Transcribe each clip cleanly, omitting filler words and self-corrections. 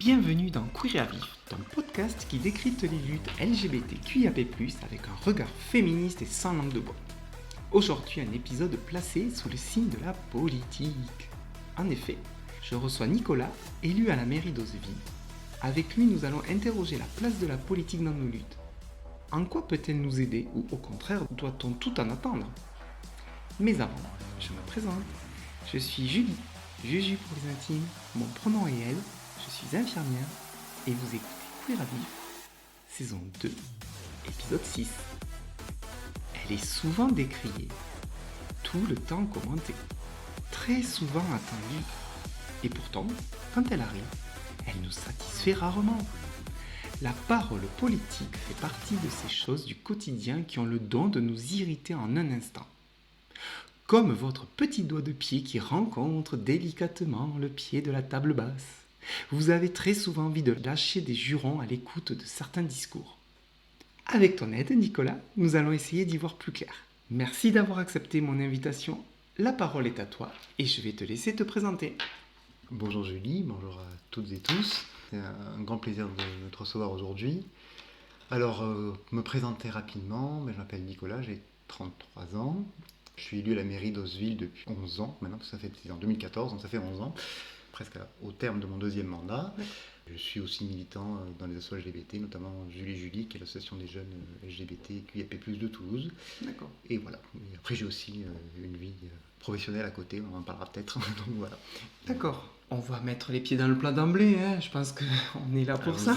Bienvenue dans Queer à Vif, ton podcast qui décrypte les luttes LGBTQIAP+, avec un regard féministe et sans langue de bois. Aujourd'hui, un épisode placé sous le signe de la politique. En effet, je reçois Nicolas, élu à la mairie d'Ozeville. Avec lui, nous allons interroger la place de la politique dans nos luttes. En quoi peut-elle nous aider ou au contraire, doit-on tout en attendre? Mais avant, je me présente. Je suis Julie, Juju pour les intimes, mon pronom est elle, je suis infirmière et vous écoutez Queer à Vif, saison 2, épisode 6. Elle est souvent décriée, tout le temps commentée, très souvent attendue. Et pourtant, quand elle arrive, elle nous satisfait rarement. La parole politique fait partie de ces choses du quotidien qui ont le don de nous irriter en un instant. Comme votre petit doigt de pied qui rencontre délicatement le pied de la table basse. Vous avez très souvent envie de lâcher des jurons à l'écoute de certains discours. Avec ton aide, Nicolas, nous allons essayer d'y voir plus clair. Merci d'avoir accepté mon invitation. La parole est à toi et je vais te laisser te présenter. Bonjour Julie, bonjour à toutes et tous. C'est un grand plaisir de te recevoir aujourd'hui. Alors, me présenter rapidement, je m'appelle Nicolas, j'ai 33 ans. Je suis élu à la mairie d'Ozeville depuis 11 ans, maintenant que c'est en 2014, donc ça fait 11 ans, presque au terme de mon deuxième mandat. Je suis aussi militant dans les associations LGBT, notamment Julie, qui est l'association des jeunes LGBTQIAP+, de Toulouse. D'accord. Et voilà. Et après, j'ai aussi une vie professionnelle à côté, on en parlera peut-être. Donc voilà. D'accord. On va mettre les pieds dans le plat d'emblée, hein. Je pense qu'on est là pour ça.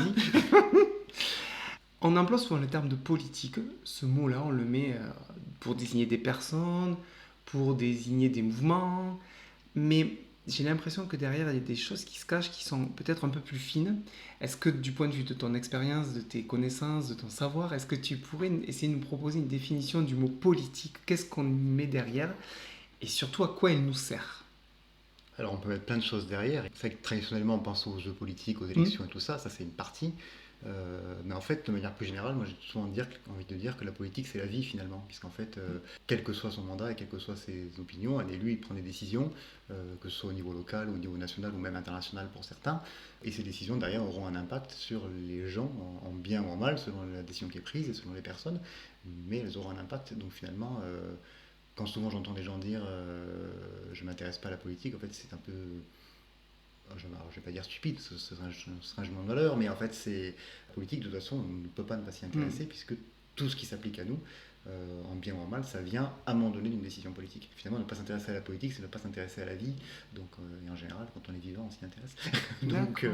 On emploie souvent le terme de politique. Ce mot-là, on le met pour désigner des personnes, pour désigner des mouvements. Mais j'ai l'impression que derrière, il y a des choses qui se cachent, qui sont peut-être un peu plus fines. Est-ce que du point de vue de ton expérience, de tes connaissances, de ton savoir, est-ce que tu pourrais essayer de nous proposer une définition du mot politique? Qu'est-ce qu'on met derrière? Et surtout, à quoi elle nous sert? Alors, on peut mettre plein de choses derrière. C'est vrai que traditionnellement, on pense aux jeux politiques, aux élections et tout ça. Ça, c'est une partie. Mais en fait, de manière plus générale, moi j'ai souvent envie de dire que la politique c'est la vie finalement, puisqu'en fait, quel que soit son mandat et quelles que soient ses opinions, un élu il prend des décisions, que ce soit au niveau local, au niveau national ou même international pour certains, et ces décisions derrière auront un impact sur les gens, en bien ou en mal, selon la décision qui est prise et selon les personnes, mais elles auront un impact. Donc finalement, quand souvent j'entends des gens dire je m'intéresse pas à la politique, en fait c'est un peu... je ne vais pas dire stupide, ce serait un jugement de valeur, mais en fait, c'est la politique, de toute façon, on ne peut pas ne pas s'y intéresser, puisque tout ce qui s'applique à nous, en bien ou en mal, ça vient à un moment donné d'une décision politique. Finalement, ne pas s'intéresser à la politique, c'est ne pas s'intéresser à la vie, donc, et en général, quand on est vivant, on s'y intéresse. Donc,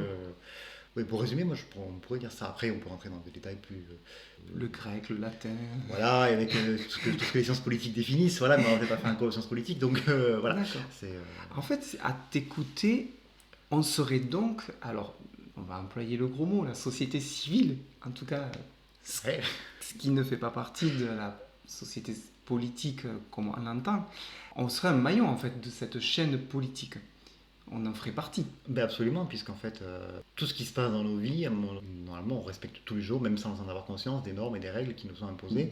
oui, pour résumer, moi, on pourrait dire ça. Après, on peut rentrer dans des détails plus... Le grec, le latin... Voilà, et avec tout ce que les sciences politiques définissent, voilà, mais on ne va pas faire un cours de sciences politiques, donc voilà. D'accord. En fait, à t'écouter... On serait donc, alors on va employer le gros mot, la société civile, en tout cas, ce qui ne fait pas partie de la société politique comme on l'entend, on serait un maillon en fait de cette chaîne politique. On en ferait partie. Ben absolument, puisqu'en fait, tout ce qui se passe dans nos vies, normalement, on respecte tous les jours, même sans en avoir conscience, des normes et des règles qui nous sont imposées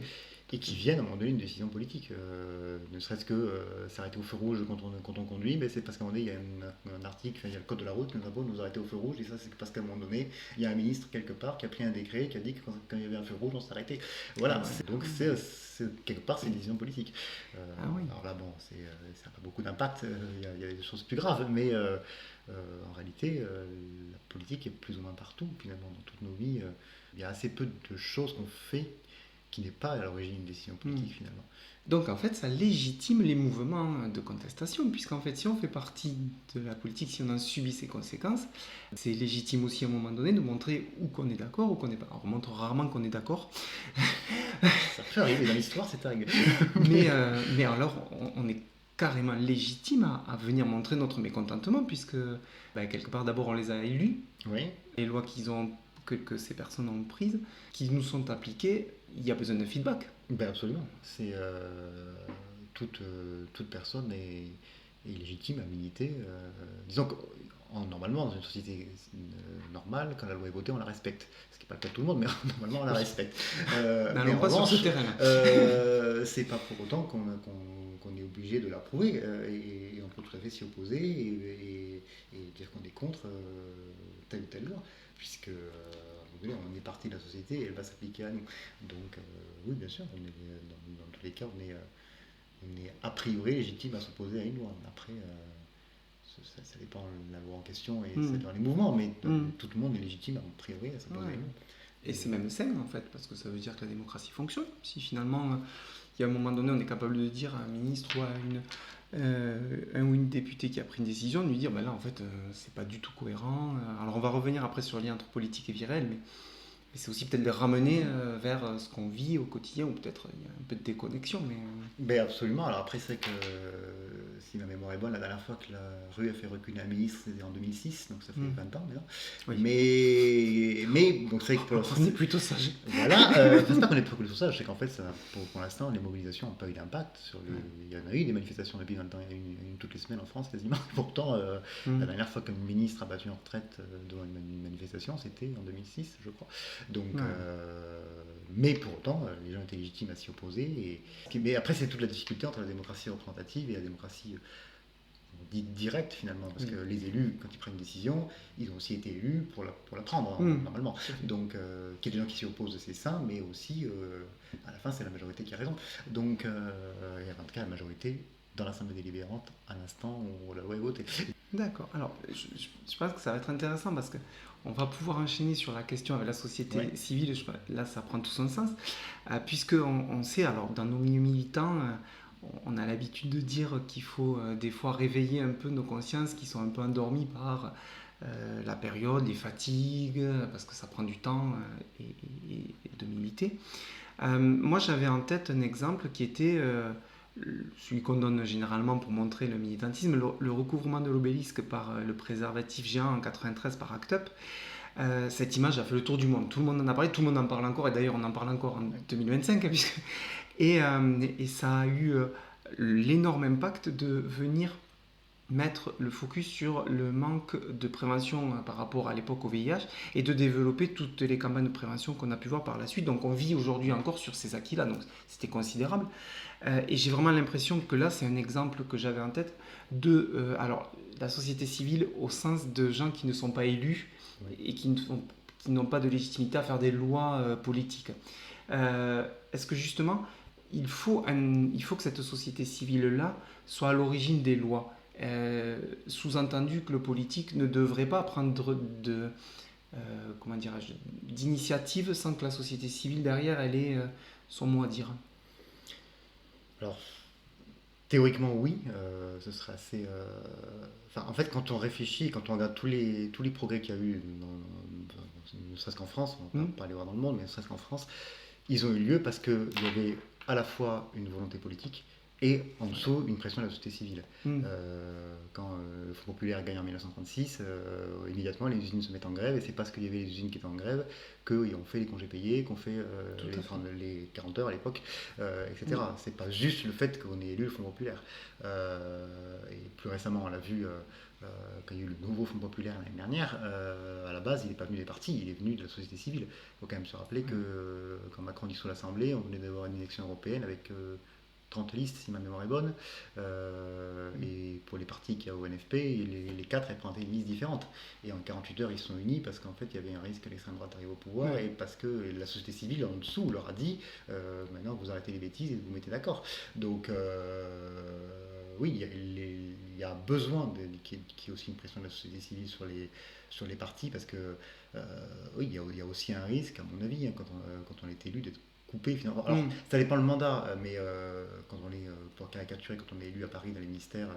et qui viennent à un moment donné d'une décision politique. Ne serait-ce que s'arrêter au feu rouge quand on conduit, ben c'est parce qu'à un moment donné, il y a un article, il y a le code de la route qui nous impose de nous arrêter au feu rouge, et ça, c'est parce qu'à un moment donné, il y a un ministre quelque part qui a pris un décret qui a dit que quand il y avait un feu rouge, on s'arrêtait. Voilà, donc quelque part, c'est une décision politique. Alors là, bon, ça n'a pas beaucoup d'impact, il y a des choses plus graves, mais en réalité, la politique est plus ou moins partout, finalement, dans toutes nos vies. Il y a assez peu de choses qu'on fait qui n'est pas à l'origine d'une décision politique, finalement. Donc en fait, ça légitime les mouvements de contestation, puisqu'en fait, si on fait partie de la politique, si on en subit ses conséquences, c'est légitime aussi à un moment donné de montrer où qu'on est d'accord, ou qu'on n'est pas. Alors, on montre rarement qu'on est d'accord. Ça peut arriver, dans l'histoire, c'est arrivé. mais alors, on est carrément légitime à venir montrer notre mécontentement, puisque quelque part, d'abord, on les a élus. Oui. Les lois que ces personnes ont prises, qui nous sont appliquées, il y a besoin de feedback. Ben absolument. C'est toute personne est légitime à militer. Disons que normalement, dans une société normale, quand la loi est votée, on la respecte. Ce qui n'est pas le cas de tout le monde, mais normalement, on la respecte. N'allons pas sur ce terrain. C'est pas pour autant qu'on est obligé de l'approuver. Et on peut tout à fait s'y opposer et dire qu'on est contre telle ou telle loi, puisque on est partie de la société et elle va s'appliquer à nous. Donc oui, bien sûr, dans tous les cas, on est a priori légitime à s'opposer à une loi. Après, ça dépend de la loi en question et ça dépend des mouvements, mais tout le monde est légitime a priori à s'opposer à une loi. Et c'est même sain en fait, parce que ça veut dire que la démocratie fonctionne. Si finalement, il y a un moment donné, on est capable de dire à un ministre ou à un ou une députée qui a pris une décision, de lui dire, ben là en fait, c'est pas du tout cohérent. Alors on va revenir après sur le lien entre politique et virel, mais c'est aussi peut-être les ramener vers ce qu'on vit au quotidien, ou peut-être il y a un peu de déconnexion. Ben absolument. Alors après, c'est que si ma mémoire est bonne, la dernière fois que la rue a fait reculer un ministre, c'était en 2006, donc ça fait 20 ans déjà. Oui. Mais donc c'est vrai que pour on est plutôt sage. Voilà, c'est pas qu'on est plutôt sage, c'est qu'en fait, pour l'instant, les mobilisations n'ont pas eu d'impact. Il y en a eu des manifestations depuis 20 ans, il y en a eu une toutes les semaines en France quasiment. Pourtant, la dernière fois qu'un ministre a battu en retraite devant une manifestation, c'était en 2006, je crois. Donc, mais pour autant, les gens étaient légitimes à s'y opposer. Mais après, c'est toute la difficulté entre la démocratie représentative et la démocratie dite directe finalement, parce que les élus, quand ils prennent une décision, ils ont aussi été élus pour la prendre, normalement. Donc, qu'il y ait des gens qui s'y opposent, c'est sain, mais aussi, à la fin, c'est la majorité qui a raison. Donc, il y a en tout cas la majorité dans l'Assemblée délibérante à l'instant où la loi est votée. D'accord. Alors, je pense que ça va être intéressant parce que on va pouvoir enchaîner sur la question avec la société civile. Là, ça prend tout son sens, puisque on sait, alors dans nos milieux militants, on a l'habitude de dire qu'il faut des fois réveiller un peu nos consciences qui sont un peu endormies par la période, les fatigues, parce que ça prend du temps et de militer. Moi, j'avais en tête un exemple qui était celui qu'on donne généralement pour montrer le militantisme, le recouvrement de l'obélisque par le préservatif géant en 93 par Act Up. Cette image a fait le tour du monde. Tout le monde en a parlé, tout le monde en parle encore, et d'ailleurs on en parle encore en 2025. Et ça a eu l'énorme impact de venir mettre le focus sur le manque de prévention par rapport à l'époque au VIH et de développer toutes les campagnes de prévention qu'on a pu voir par la suite. Donc on vit aujourd'hui encore sur ces acquis-là, donc c'était considérable. Et j'ai vraiment l'impression que là, c'est un exemple que j'avais en tête de alors, la société civile au sens de gens qui ne sont pas élus et qui n'ont pas de légitimité à faire des lois politiques. Est-ce que justement, il faut que cette société civile-là soit à l'origine des lois, sous-entendu que le politique ne devrait pas prendre d'initiative sans que la société civile derrière elle ait son mot à dire. Alors, théoriquement oui, ce serait assez... en fait, quand on réfléchit, quand on regarde tous les progrès qu'il y a eu, ne serait-ce qu'en France, on ne va pas aller voir dans le monde, mais ne serait-ce qu'en France, ils ont eu lieu parce qu'il y avait à la fois une volonté politique et en dessous une pression de la société civile. Quand le Front populaire gagne en 1936, immédiatement les usines se mettent en grève, et c'est parce qu'il y avait les usines qui étaient en grève qu'on fait les congés payés, qu'on fait les 40 heures à l'époque, etc. C'est pas juste le fait qu'on ait élu le Front populaire. Et plus récemment, on l'a vu quand il y a eu le nouveau Front populaire l'année dernière, à la base, il n'est pas venu des partis, il est venu de la société civile. Il faut quand même se rappeler que quand Macron dissout l'Assemblée, on venait d'avoir une élection européenne avec 30 listes, si ma mémoire est bonne, et pour les partis qu'il y a au NFP, les 4 représentaient une liste différente. Et en 48 heures, ils se sont unis parce qu'en fait, il y avait un risque que l'extrême droite arrive au pouvoir, et parce que la société civile en dessous leur a dit maintenant vous arrêtez les bêtises et vous mettez d'accord. Donc oui, il y a besoin qu'il y ait aussi une pression de la société civile sur les partis, parce que oui, il y a aussi un risque, à mon avis, quand on est élu, d'être coupé finalement. Alors, ça dépend le mandat, mais quand on est, pour caricaturer, quand on est élu à Paris dans les ministères,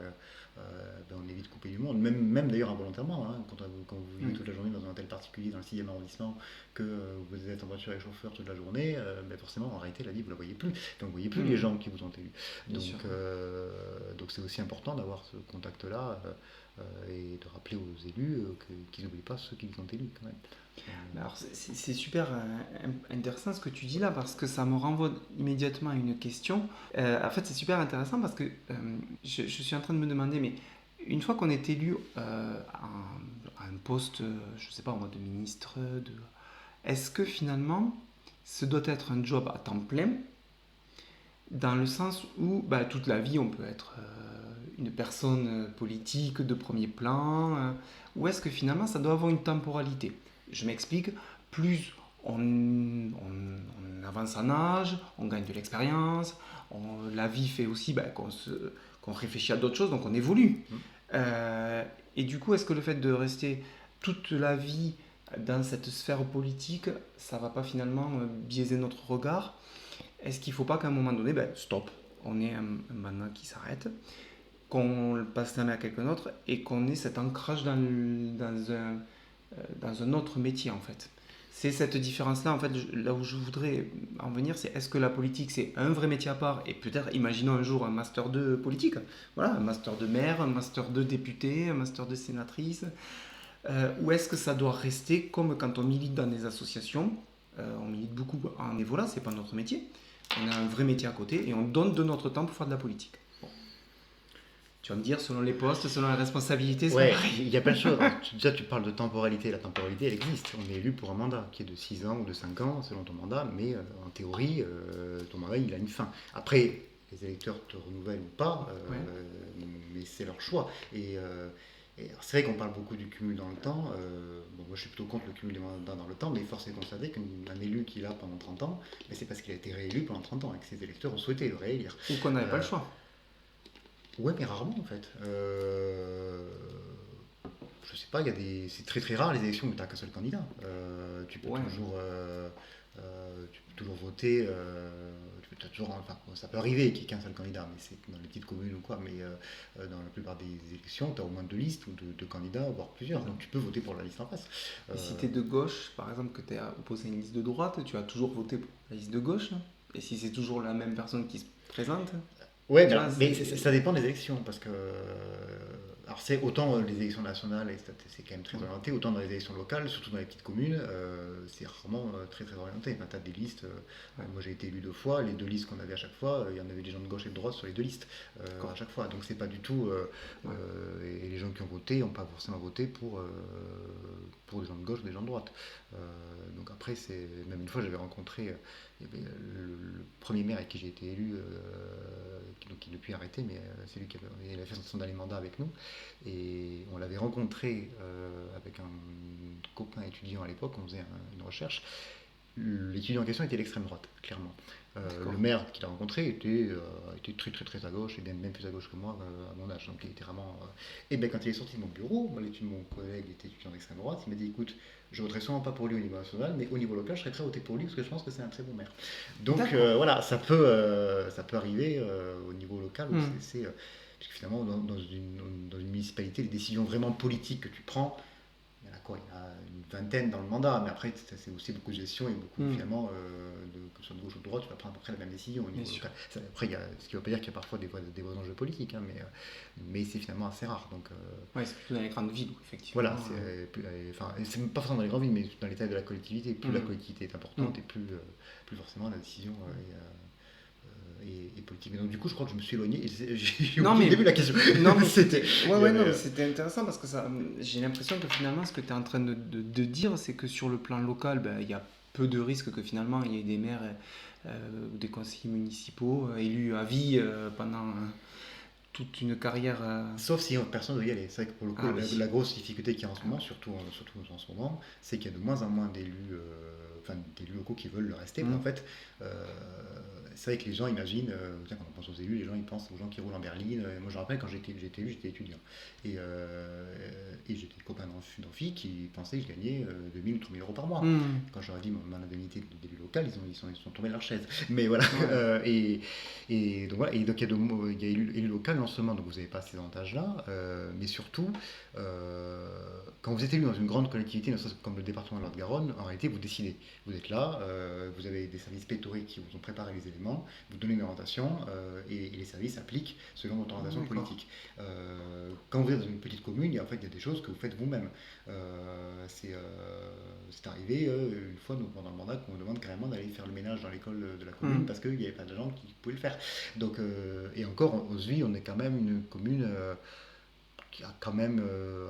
on est vite coupé du monde, même d'ailleurs involontairement, hein, quand vous vivez toute la journée dans un hôtel particulier dans le 6e arrondissement, que vous êtes en voiture avec chauffeur toute la journée, forcément en réalité la vie vous la voyez plus, donc vous voyez plus les gens qui vous ont élu. Donc c'est aussi important d'avoir ce contact-là et de rappeler aux élus qu'ils n'oublient pas ceux qui les ont élus quand même. Alors c'est super intéressant ce que tu dis là, parce que ça me renvoie immédiatement à une question. En fait, c'est super intéressant parce que je suis en train de me demander, mais une fois qu'on est élu à un poste, je sais pas, en mode de ministre, est-ce que finalement ce doit être un job à temps plein, dans le sens où toute la vie on peut être une personne politique de premier plan, ou est-ce que finalement ça doit avoir une temporalité? Je m'explique, plus on avance en âge, on gagne de l'expérience, la vie fait aussi qu'on réfléchit à d'autres choses, donc on évolue. Euh, et du coup, est-ce que le fait de rester toute la vie dans cette sphère politique, ça va pas finalement biaiser notre regard? Est-ce qu'il ne faut pas qu'à un moment donné, stop, on ait un mandat qui s'arrête, qu'on passe la main à quelqu'un d'autre et qu'on ait cet ancrage dans un autre métier en fait? C'est cette différence-là, en fait, là où je voudrais en venir, c'est est-ce que la politique, c'est un vrai métier à part, et peut-être, imaginons un jour un master 2 politique, voilà, un master de maire, un master 2 député, un master de sénatrice, ou est-ce que ça doit rester comme quand on milite dans des associations, on milite beaucoup en évola, c'est pas notre métier, on a un vrai métier à côté, et on donne de notre temps pour faire de la politique. Bon. Tu vas me dire, selon les postes, selon les responsabilités, c'est pareil. Il y a plein de choses. Déjà, tu parles de temporalité. La temporalité, elle existe. On est élu pour un mandat qui est de 6 ans ou de 5 ans, selon ton mandat, mais en théorie, ton mandat, il a une fin. Après, les électeurs te renouvellent ou pas, mais c'est leur choix. Et c'est vrai qu'on parle beaucoup du cumul dans le temps. Moi, je suis plutôt contre le cumul des mandats dans le temps, mais force est de constater qu'un élu qui est là pendant 30 ans, mais c'est parce qu'il a été réélu pendant 30 ans et que ses électeurs ont souhaité le réélire. Ou qu'on n'avait pas le choix. Ouais, mais rarement en fait. Je sais pas, c'est très très rare les élections où tu n'as qu'un seul candidat. Tu peux toujours voter. Ça peut arriver qu'il y ait qu'un seul candidat, mais c'est dans les petites communes ou quoi. Mais dans la plupart des élections, tu as au moins 2 listes ou deux candidats, voire plusieurs. Donc tu peux voter pour la liste en face. Et si tu es de gauche, par exemple, que tu es opposé à une liste de droite, tu vas toujours voter pour la liste de gauche. Et si c'est toujours la même personne qui se présente. Ouais, mais ça dépend des élections, parce que alors c'est autant les élections nationales, et c'est quand même très orienté, autant dans les élections locales, surtout dans les petites communes, c'est rarement très très orienté. Enfin, tu as des listes, moi j'ai été élu 2 fois, les 2 listes qu'on avait à chaque fois, il y en avait des gens de gauche et de droite sur les 2 listes à chaque fois, donc c'est pas du tout, et les gens qui ont voté n'ont pas forcément voté pour des gens de gauche ou des gens de droite. Donc après, même une fois j'avais rencontré il y avait le premier maire avec qui j'ai été élu, qui depuis a arrêté, mais c'est lui qui avait fait son dernier mandat avec nous. Et on l'avait rencontré avec un copain étudiant à l'époque, on faisait une recherche. L'étudiant en question était l'extrême droite, clairement. Le maire qu'il a rencontré était très très très à gauche, et même plus à gauche que moi à mon âge. Donc il était vraiment. Et bien quand il est sorti de mon bureau, mon collègue était étudiant d'extrême droite, il m'a dit écoute, je voterai sûrement pas pour lui au niveau national, mais au niveau local, je serais prêt à voter pour lui parce que je pense que c'est un très bon maire. Donc voilà, ça peut arriver au niveau local où parce que finalement, dans une municipalité, les décisions vraiment politiques que tu prends, il y en a quoi? Il y en a une vingtaine dans le mandat, mais après, c'est aussi beaucoup de gestion et beaucoup finalement, que ce soit de gauche ou de droite, tu vas prendre à peu près la même décision au niveau local. Après, ce qui ne veut pas dire qu'il y a parfois des vrais enjeux politiques, hein, mais c'est finalement assez rare. Donc, c'est plutôt dans les grandes villes, effectivement. Voilà, c'est pas forcément dans les grandes villes, mais dans l'état de la collectivité. Plus la collectivité est importante et plus forcément la décision est politique. Et donc du coup, je crois que je me suis éloigné. J'ai oublié le début de la question. Non, mais c'était intéressant parce que j'ai l'impression que finalement, ce que tu es en train de dire, c'est que sur le plan local, il y a peu de risques que finalement il y ait des maires ou des conseillers municipaux élus à vie pendant toute une carrière. Sauf si personne ne veut y aller. C'est vrai que pour le coup, la grosse difficulté qu'il y a en ce moment, surtout en ce moment, c'est qu'il y a de moins en moins d'élus locaux qui veulent le rester. En fait, c'est vrai que les gens imaginent, quand on pense aux élus, les gens ils pensent aux gens qui roulent en berline. Moi je me rappelle quand j'étais élu, j'étais étudiant. Et j'étais copain d'un fille qui pensait que je gagnais 2000 ou 3000 euros par mois. Quand je leur ai dit mon indemnité d'élu local, ils sont tombés de leur chaise. Mais voilà. Et donc voilà. Et donc il y a élu local non seulement, donc vous n'avez pas ces avantages-là, mais surtout, quand vous êtes élu dans une grande collectivité, comme le département de Lot-et-Garonne, en réalité vous décidez. Vous êtes là, vous avez des services pléthoriques qui vous ont préparé les éléments, vous donnez une orientation et les services appliquent selon votre orientation politique. Quand vous êtes dans une petite commune, il y a des choses que vous faites vous-même. C'est arrivé une fois pendant le mandat qu'on nous demande carrément d'aller faire le ménage dans l'école de la commune parce qu'il n'y avait pas de gens qui pouvaient le faire. Donc, et encore, Oswy, on est quand même une commune qui a quand même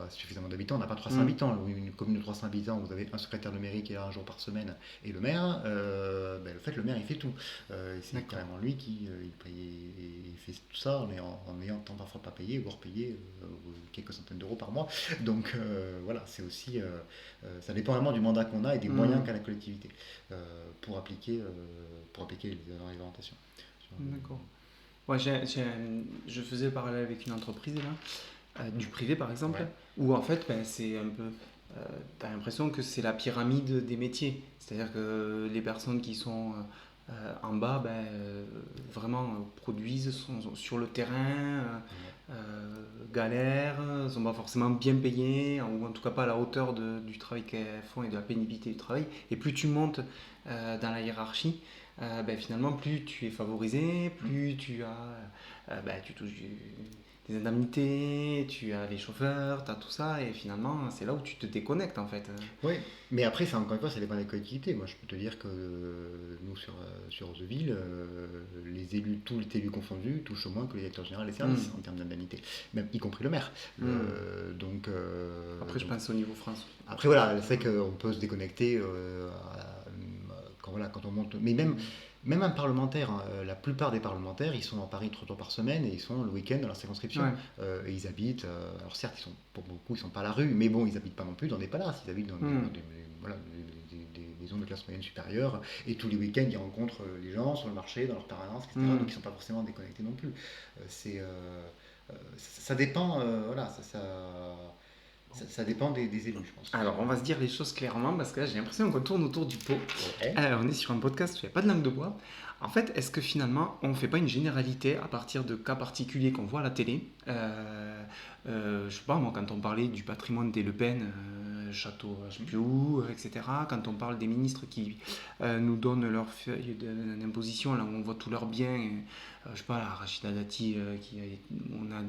suffisamment d'habitants. On n'a pas 300 habitants. Une commune de 300 habitants, vous avez un secrétaire de mairie qui est là un jour par semaine et le maire. Le fait, le maire, il fait tout. C'est carrément lui qui il fait tout ça en ayant parfois pas payé, voire payé quelques centaines d'euros par mois. Donc voilà, c'est aussi... ça dépend vraiment du mandat qu'on a et des moyens qu'a la collectivité pour appliquer les réglementations. D'accord. Ouais, je faisais le parallèle avec une entreprise là, du privé par exemple, où en fait c'est un peu, t'as l'impression que c'est la pyramide des métiers, c'est-à-dire que les personnes qui sont en bas vraiment produisent, sont sur le terrain, galèrent, sont pas forcément bien payées, ou en tout cas pas à la hauteur du travail qu'elles font et de la pénibilité du travail, et plus tu montes dans la hiérarchie, finalement, plus tu es favorisé, plus tu as, tu touches des indemnités, tu as les chauffeurs, tu as tout ça, et finalement, c'est là où tu te déconnectes en fait. Oui, mais après, ça, encore une fois, ça dépend des collectivités. Moi, je peux te dire que nous, sur Roseville, les élus, tous les élus confondus, touchent au moins que les directeurs généraux des services en termes d'indemnité, même y compris le maire. Après, je pense au niveau France. Après, voilà, c'est qu'on peut se déconnecter quand on monte. Mais même un parlementaire, la plupart des parlementaires, ils sont dans Paris 3 jours par semaine et ils sont le week-end dans leur circonscription. Et ils habitent, alors certes, pour beaucoup, ils ne sont pas à la rue, mais bon, ils n'habitent pas non plus dans des palaces, ils habitent dans des zones de classe moyenne supérieure. Et tous les week-ends, ils rencontrent les gens sur le marché, dans leur permanence, etc. Donc ils ne sont pas forcément déconnectés non plus. Ça dépend, ça dépend des élus, je pense. Alors, on va se dire les choses clairement, parce que là, j'ai l'impression qu'on tourne autour du pot. On est sur un podcast où il n'y a pas de langue de bois. En fait, est-ce que finalement, on ne fait pas une généralité à partir de cas particuliers qu'on voit à la télé je sais pas, moi, quand on parlait du patrimoine des Le Pen, château je sais plus où, etc., quand on parle des ministres qui nous donnent leur feuille d'imposition, là où on voit tous leurs biens, je sais pas, la Rachida Dati, on a...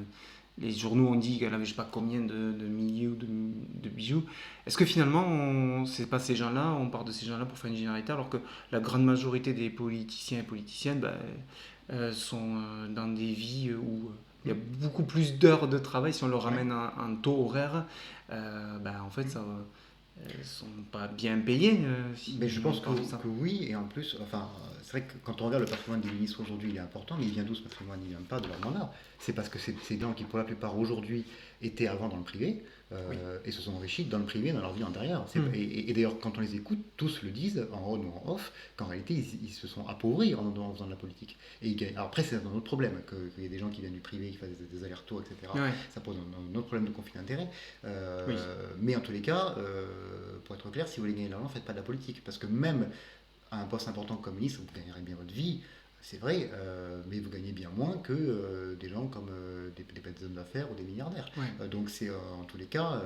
Les journaux ont dit qu'elle avait je sais pas combien de milliers de bijoux. Est-ce que finalement, c'est pas ces gens-là, on part de ces gens-là pour faire une généralité, alors que la grande majorité des politiciens et politiciennes sont dans des vies où il y a beaucoup plus d'heures de travail. Si on leur ramène un taux horaire, en fait, ça... Elles sont pas bien payées. Mais je pense que oui, et en plus, c'est vrai que quand on regarde le patrimoine des ministres aujourd'hui, il est important, mais il vient d'où ce patrimoine? Il ne vient pas de leur mandat. C'est parce que c'est des gens qui, pour la plupart aujourd'hui, étaient avant dans le privé et se sont enrichis dans le privé, dans leur vie antérieure. Et d'ailleurs, quand on les écoute, tous le disent, en on ou en off, qu'en réalité, ils se sont appauvris en faisant de la politique. Alors après, c'est un autre problème, qu'il y ait des gens qui viennent du privé, qui fassent des allers-retours, etc. Ça pose un autre problème de conflit d'intérêts. Mais en tous les cas, pour être clair, si vous voulez gagner de l'argent, faites pas de la politique. Parce que même à un poste important comme ministre, vous gagnerez bien votre vie, c'est vrai, mais vous gagnez bien moins que des gens comme des petits hommes d'affaires ou des milliardaires. Donc c'est en tous les cas,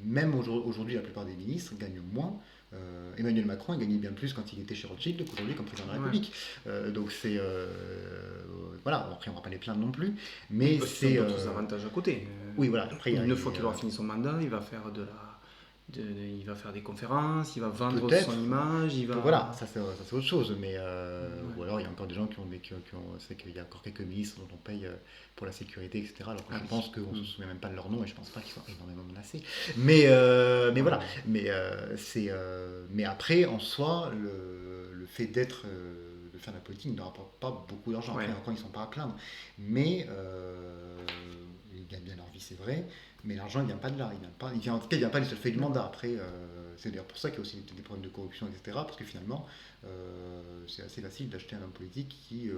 même aujourd'hui, la plupart des ministres gagnent moins. Emmanuel Macron, il gagnait bien plus quand il était chez Rothschild qu'aujourd'hui comme président de la République. Donc c'est... voilà, après on ne va pas les plaindre non plus, mais c'est... d'autres avantages à côté. Oui, voilà. Après, une fois qu'il aura fini son mandat, il va faire il va faire des conférences, il va vendre son image, il va... Voilà, ça c'est autre chose, mais ou alors il y a encore des gens c'est qu'il y a encore quelques ministres dont on paye pour la sécurité, etc. Alors que je pense qu'on ne se souvient même pas de leur nom et je pense pas qu'ils soient énormément menacés. Mais voilà, mais après en soi, le fait de faire de la politique ne rapporte pas beaucoup d'argent. Après, encore ils ne sont pas à plaindre, mais ils gagnent bien leur vie, c'est vrai. Mais l'argent, il ne vient pas de là. En tout cas, il ne vient pas du seul fait du mandat. Après, c'est d'ailleurs pour ça qu'il y a aussi des problèmes de corruption, etc. Parce que finalement, c'est assez facile d'acheter un homme politique qui,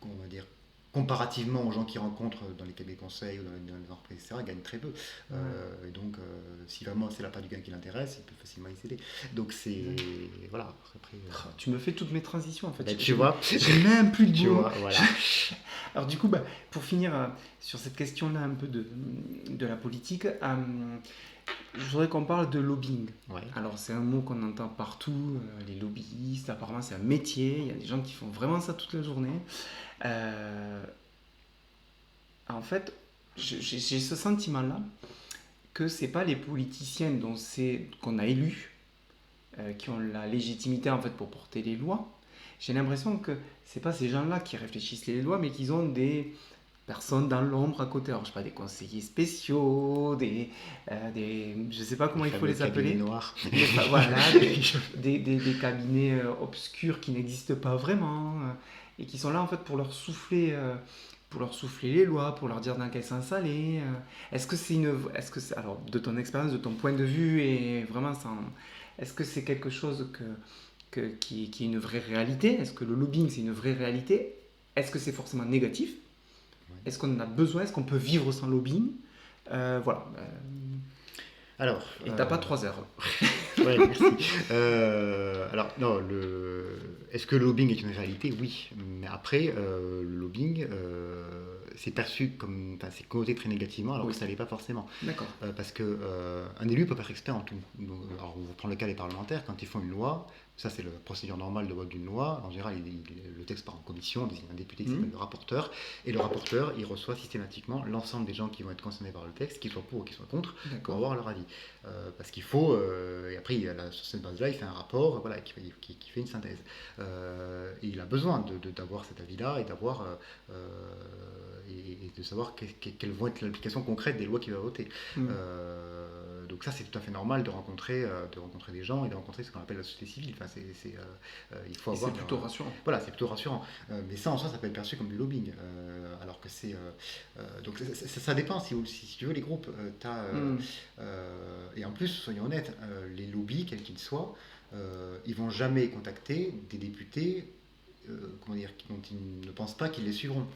on va dire, comparativement aux gens qu'ils rencontrent dans les cabinets conseils ou dans les entreprises, etc., gagnent très peu. Et donc, si vraiment c'est la part du gain qui l'intéresse, il peut facilement y céder. Donc, c'est... Voilà. Après, tu me fais toutes mes transitions, en fait. Tu vois, j'ai même plus de tu vois, voilà. Alors du coup, pour finir sur cette question-là un peu de la politique, je voudrais qu'on parle de lobbying. Alors c'est un mot qu'on entend partout, les lobbyistes, apparemment c'est un métier, il y a des gens qui font vraiment ça toute la journée. En fait, j'ai ce sentiment-là que c'est pas les politiciens qu'on a élus qui ont la légitimité en fait pour porter les lois. J'ai l'impression que c'est pas ces gens-là qui réfléchissent les lois, mais qu'ils ont des personnes dans l'ombre à côté. Alors, je sais pas, des conseillers spéciaux, je sais pas comment il faut les appeler. Noirs. Voilà, des cabinets obscurs qui n'existent pas vraiment et qui sont là en fait pour leur souffler les lois, pour leur dire dans quel sens aller. Alors de ton expérience, de ton point de vue et vraiment est-ce que c'est quelque chose qui est une vraie réalité? Est-ce que le lobbying c'est une vraie réalité? Est-ce que c'est forcément négatif? Est-ce qu'on en a besoin? Est-ce qu'on peut vivre sans lobbying? Voilà. Alors, et t'as pas 3 heures. Ouais, merci. Alors, non, est-ce que le lobbying est une réalité? Oui. Mais après, le lobbying, c'est perçu comme. Enfin, c'est connoté très négativement, alors que ça ne l'est pas forcément. D'accord. Parce qu'un élu peut pas être expert en tout. Donc, alors, on prend le cas des parlementaires, quand ils font une loi, ça c'est la procédure normale de vote d'une loi. En général, le texte part en commission, on désigne un député qui s'appelle le rapporteur, et le rapporteur, il reçoit systématiquement l'ensemble des gens qui vont être concernés par le texte, qu'ils soient pour ou qu'ils soient contre, pour avoir leur avis. Parce qu'il faut, et après, sur cette base-là, il fait un rapport voilà, qui fait une synthèse. Et il a besoin d'avoir cet avis-là et d'avoir et de savoir quelles vont être l'application concrète des lois qu'il va voter. Donc ça, c'est tout à fait normal de rencontrer des gens et de rencontrer ce qu'on appelle la société civile. Enfin, il faut avoir. C'est plutôt rassurant. Voilà, c'est plutôt rassurant. Mais ça, en soi, ça peut être perçu comme du lobbying. Alors que c'est. Donc ça dépend. Si tu veux, les groupes, et en plus, soyons honnêtes, les lobbies, quels qu'ils soient, ils vont jamais contacter des députés dont ils ne pensent pas qu'ils les suivront.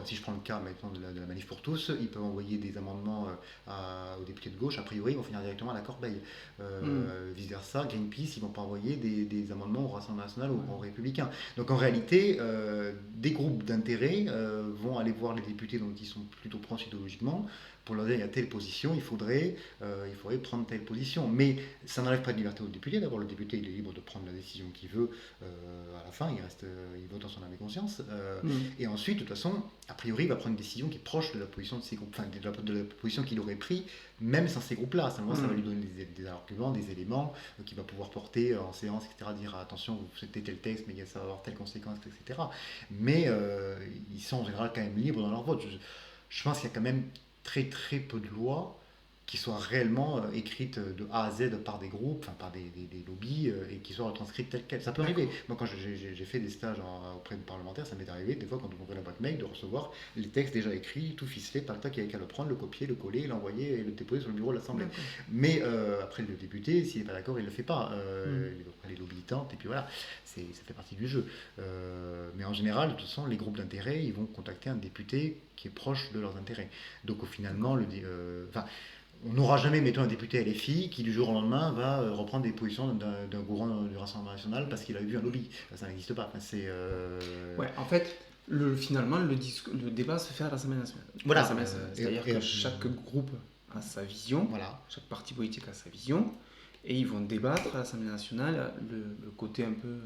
Si je prends le cas maintenant de la Manif pour tous, ils peuvent envoyer des amendements aux députés de gauche, a priori ils vont finir directement à la corbeille. Vice versa, Greenpeace, ils ne vont pas envoyer des amendements au Rassemblement national ou aux Républicains. Donc en réalité, des groupes d'intérêt vont aller voir les députés dont ils sont plutôt proches idéologiquement pour leur dire il y a telle position, il faudrait prendre telle position. Mais ça n'enlève pas de liberté au député. D'abord, le député il est libre de prendre la décision qu'il veut. À la fin, il vote en son âme et conscience. Et ensuite, de toute façon, a priori, il va prendre une décision qui est proche de la position de ces groupes, enfin de la position qu'il aurait pris, même sans ces groupes-là. Simplement, ça va lui donner des arguments, des éléments qu'il va pouvoir porter en séance, etc. Dire attention, vous souhaitez tel texte, mais ça va avoir telle conséquence, etc. Mais ils sont en général quand même libres dans leur vote. Je pense qu'il y a quand même très très peu de lois qui soient réellement écrites de A à Z par des groupes, par des lobbies, et qui soient retranscrites telles quelles. Ça peut arriver. Moi, quand j'ai fait des stages auprès de parlementaires, ça m'est arrivé, des fois, quand on ouvrait la boîte mail, de recevoir les textes déjà écrits, tout ficelé, par le temps qu'il n'y avait qu'à le prendre, le copier, le coller, l'envoyer et le déposer sur le bureau de l'Assemblée. Mais après, le député, s'il n'est pas d'accord, il ne le fait pas. Les lobbies tentent, et puis voilà, ça fait partie du jeu. Mais en général, de toute façon, les groupes d'intérêt, ils vont contacter un député qui est proche de leurs intérêts. Donc, finalement, on n'aura jamais, mettons, un député LFI qui, du jour au lendemain, va reprendre des positions d'un gourand du Rassemblement national parce qu'il a vu un lobby. Ça n'existe pas. Ouais, en fait, finalement, le débat se fait à l'Assemblée nationale. Voilà. C'est-à-dire que chaque groupe a sa vision, chaque parti politique a sa vision, et ils vont débattre à l'Assemblée nationale. Le côté un peu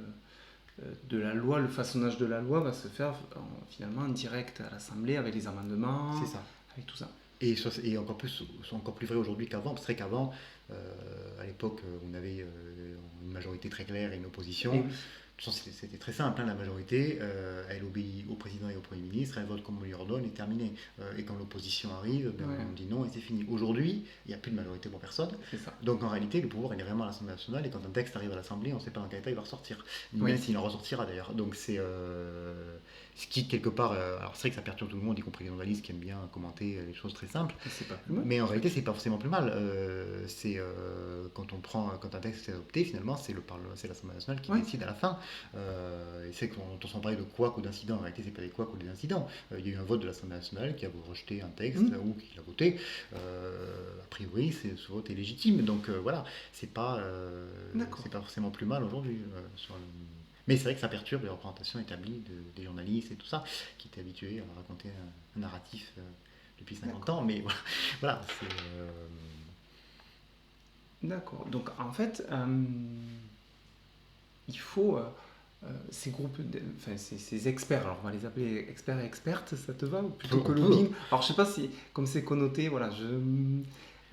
de la loi, le façonnage de la loi va se faire finalement en direct à l'Assemblée avec les amendements, avec tout ça. Et encore plus vrai aujourd'hui qu'avant. C'est vrai qu'avant, à l'époque, on avait une majorité très claire et une opposition. C'était très simple, la majorité, elle obéit au président et au Premier ministre, elle vote comme on lui ordonne et terminé. Et quand l'opposition arrive, on dit non et c'est fini. Aujourd'hui, il n'y a plus de majorité pour personne. Donc en réalité, le pouvoir il est vraiment à l'Assemblée nationale et quand un texte arrive à l'Assemblée, on ne sait pas dans quel état il va ressortir. Même s'il en ressortira d'ailleurs. Donc c'est ce qui, quelque part, alors c'est vrai que ça perturbe tout le monde, y compris les journalistes qui aiment bien commenter les choses très simples. C'est pas plus mal. Mais en réalité, c'est pas forcément plus mal. Quand un texte est adopté, finalement, c'est l'Assemblée nationale qui décide à la fin. Et c'est qu'on s'en parlait de couacs ou d'incidents. En réalité, c'est pas des couacs ou des incidents. Il y a eu un vote de l'Assemblée nationale qui a rejeté un texte ou qui l'a voté. A priori, ce vote est légitime. Donc voilà, c'est pas forcément plus mal aujourd'hui. Mais c'est vrai que ça perturbe les représentations établies des journalistes et tout ça, qui étaient habitués à raconter un narratif depuis 50 ans. Mais voilà, c'est... D'accord. Donc en fait, il faut ces groupes, ces experts, alors on va les appeler experts et expertes, ça te va, ou plutôt que lobbying. Alors je sais pas si, comme c'est connoté, voilà,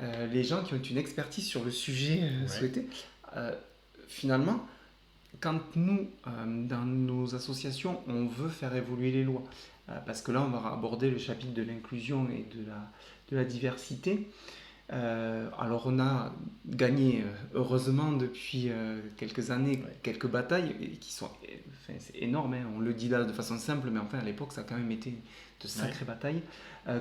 les gens qui ont une expertise sur le sujet souhaité, finalement, quand nous, dans nos associations, on veut faire évoluer les lois, parce que là, on va aborder le chapitre de l'inclusion et de la diversité. Alors on a gagné heureusement depuis quelques années quelques batailles qui sont c'est énorme, hein, on le dit là de façon simple, mais enfin à l'époque ça a quand même été de sacrées batailles,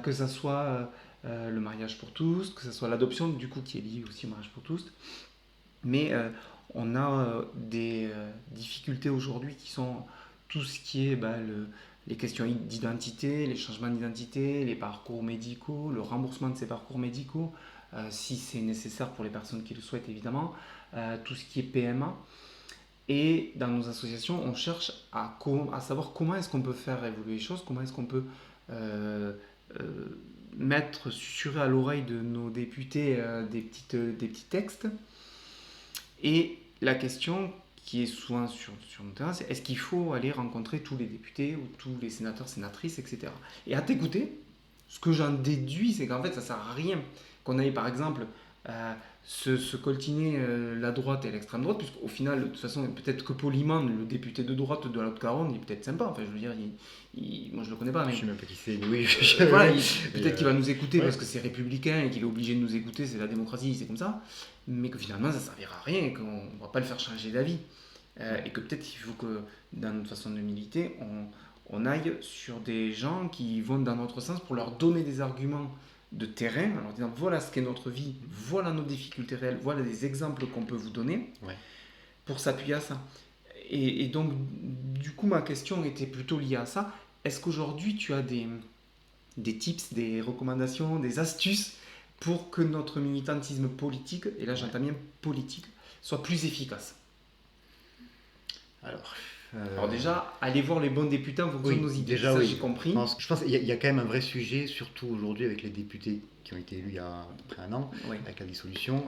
que ça soit le mariage pour tous, que ça soit l'adoption du coup qui est liée aussi au mariage pour tous, mais on a des difficultés aujourd'hui qui sont tout ce qui est les questions d'identité, les changements d'identité, les parcours médicaux, le remboursement de ces parcours médicaux, si c'est nécessaire pour les personnes qui le souhaitent évidemment, tout ce qui est PMA. Et dans nos associations, on cherche à savoir comment est-ce qu'on peut faire évoluer les choses, comment est-ce qu'on peut euh, euh, susurrer à l'oreille de nos députés des petits textes. Et la question qui est souvent sur le terrain, c'est est-ce qu'il faut aller rencontrer tous les députés ou tous les sénateurs, sénatrices, etc. Et à t'écouter, ce que j'en déduis, c'est qu'en fait, ça ne sert à rien qu'on aille, par exemple, se coltiner la droite et l'extrême droite, puisqu'au final, de toute façon, peut-être que Polimon, le député de droite de la Haute-Garonne, il est peut-être sympa, enfin, je veux dire, moi je le connais pas, mais... Je sais même pas qui c'est, mais oui. Voilà, peut-être qu'il va nous écouter parce que c'est républicain et qu'il est obligé de nous écouter, c'est la démocratie, c'est comme ça, mais que finalement, ça ne servira à rien et qu'on ne va pas le faire changer d'avis. Et que peut-être il faut que, dans notre façon de militer, on aille sur des gens qui vont dans notre sens pour leur donner des arguments de terrain, en leur disant voilà ce qu'est notre vie, voilà nos difficultés réelles, voilà des exemples qu'on peut vous donner, pour s'appuyer à ça. Et donc, du coup, ma question était plutôt liée à ça. Est-ce qu'aujourd'hui, tu as des tips, des recommandations, des astuces pour que notre militantisme politique, et là j'entends bien politique, soit plus efficace? Alors déjà, allez voir les bons députés en fonction de nos idées. Déjà, ça, j'ai compris. Je pense qu'il y a quand même un vrai sujet, surtout aujourd'hui avec les députés qui ont été élus il y a à peu près un an, avec la dissolution,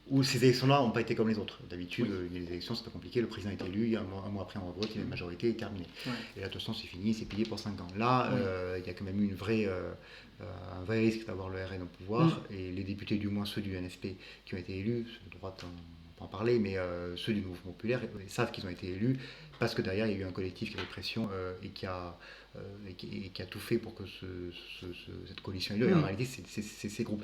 où ces élections-là n'ont pas été comme les autres. D'habitude, les élections, c'est pas compliqué, le président est élu, un mois après, on vote, il y a une majorité, est terminé. Et là, de toute façon, c'est fini, c'est payé pour 5 ans. Là, il y a quand même eu un vrai risque d'avoir le RN au pouvoir, et les députés, du moins ceux du NFP qui ont été élus, ceux de droite, en parler, mais ceux du mouvement populaire savent qu'ils ont été élus parce que derrière il y a eu un collectif qui a eu pression et qui a tout fait pour que cette coalition ait lieu. Et en réalité, ces groupes,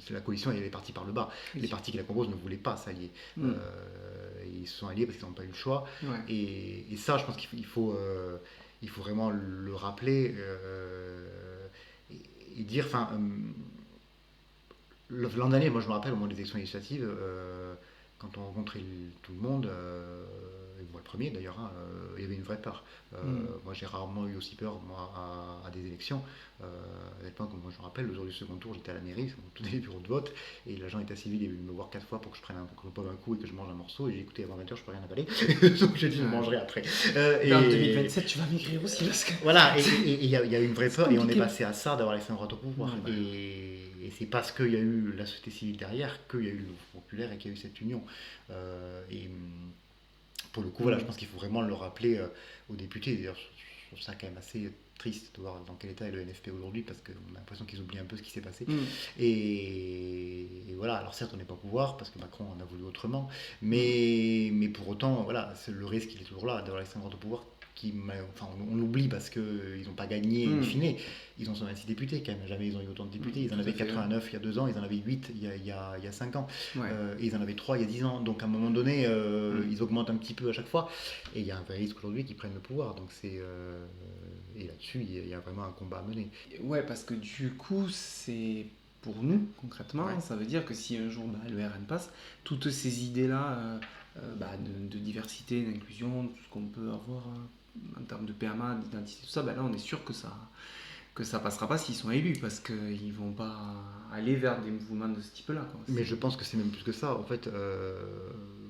la coalition elle est partie par le bas. Les partis qui la composent ne voulaient pas s'allier. Ils se sont alliés parce qu'ils n'ont pas eu le choix. Et ça, je pense qu'il faut vraiment le rappeler et dire. L'an dernier, moi je me rappelle au moment des élections législatives, quand on rencontrait tout le monde, et moi le premier d'ailleurs, il y avait une vraie peur. Moi j'ai rarement eu aussi peur à des élections. Honnêtement, comme moi je me rappelle, le jour du second tour, j'étais à la mairie, tous les bureaux de vote, et l'agent état civil est venu me voir 4 fois pour que je prenne un pomme un coup et que je mange un morceau, et j'ai écouté avant 20h, je peux rien avaler, donc j'ai dit je mangerai après. Et en 2027, tu vas maigrir aussi parce que... Voilà, et il y a eu une vraie peur, et on est passé à ça d'avoir l'extrême droite au pouvoir. Et c'est parce qu'il y a eu la société civile derrière qu'il y a eu le mouvement populaire et qu'il y a eu cette union. Et pour le coup, voilà, je pense qu'il faut vraiment le rappeler aux députés. D'ailleurs, je trouve ça quand même assez triste de voir dans quel état est le NFP aujourd'hui, parce qu'on a l'impression qu'ils oublient un peu ce qui s'est passé. Et voilà, alors certes, on n'est pas au pouvoir, parce que Macron en a voulu autrement, mais pour autant, voilà, le risque, il est toujours là, d'avoir l'extrême droite au pouvoir. On l'oublie parce qu'ils n'ont pas gagné in fine. Ils ont 126 députés quand même, jamais ils ont eu autant de députés. Ils en avaient 89 il y a 2 ans, ils en avaient 8 il y a 5 ans, et ils en avaient 3 il y a 10 ans. Donc à un moment donné, ils augmentent un petit peu à chaque fois, et il y a un vrai risque aujourd'hui qu'ils prennent le pouvoir. Donc et là-dessus, il y a vraiment un combat à mener. Ouais, parce que du coup, c'est pour nous, concrètement, ça veut dire que si un jour le RN passe, toutes ces idées-là de diversité, d'inclusion, tout ce qu'on peut avoir en termes de PMA, d'identité, tout ça, là on est sûr que ça passera pas s'ils sont élus, parce qu'ils vont pas aller vers des mouvements de ce type-là. Mais je pense que c'est même plus que ça. En fait,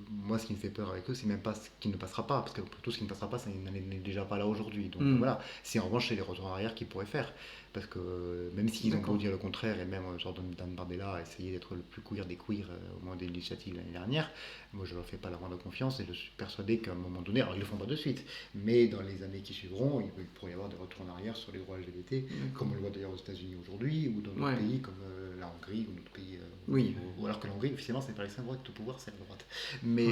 moi, ce qui me fait peur avec eux, c'est même pas ce qui ne passera pas, parce que tout ce qui ne passera pas, ça n'est déjà pas là aujourd'hui. Donc voilà, c'est en revanche, c'est les retours en arrière qu'ils pourraient faire. Parce que même s'ils ont beau dire le contraire, et même Jordan Bardella a essayé d'être le plus queer des queers au moment des législatives l'année dernière, moi je ne leur fais pas la moindre confiance, et je suis persuadé qu'à un moment donné, alors ils ne le font pas de suite, mais dans les années qui suivront, il pourrait y avoir des retours en arrière sur les droits LGBT, comme on le voit d'ailleurs aux États-Unis aujourd'hui, ou dans d'autres pays comme la Hongrie, ou d'autres pays ou alors que l'Hongrie, officiellement, c'est pas l'extrême droite qui est au pouvoir, c'est la droite. Mais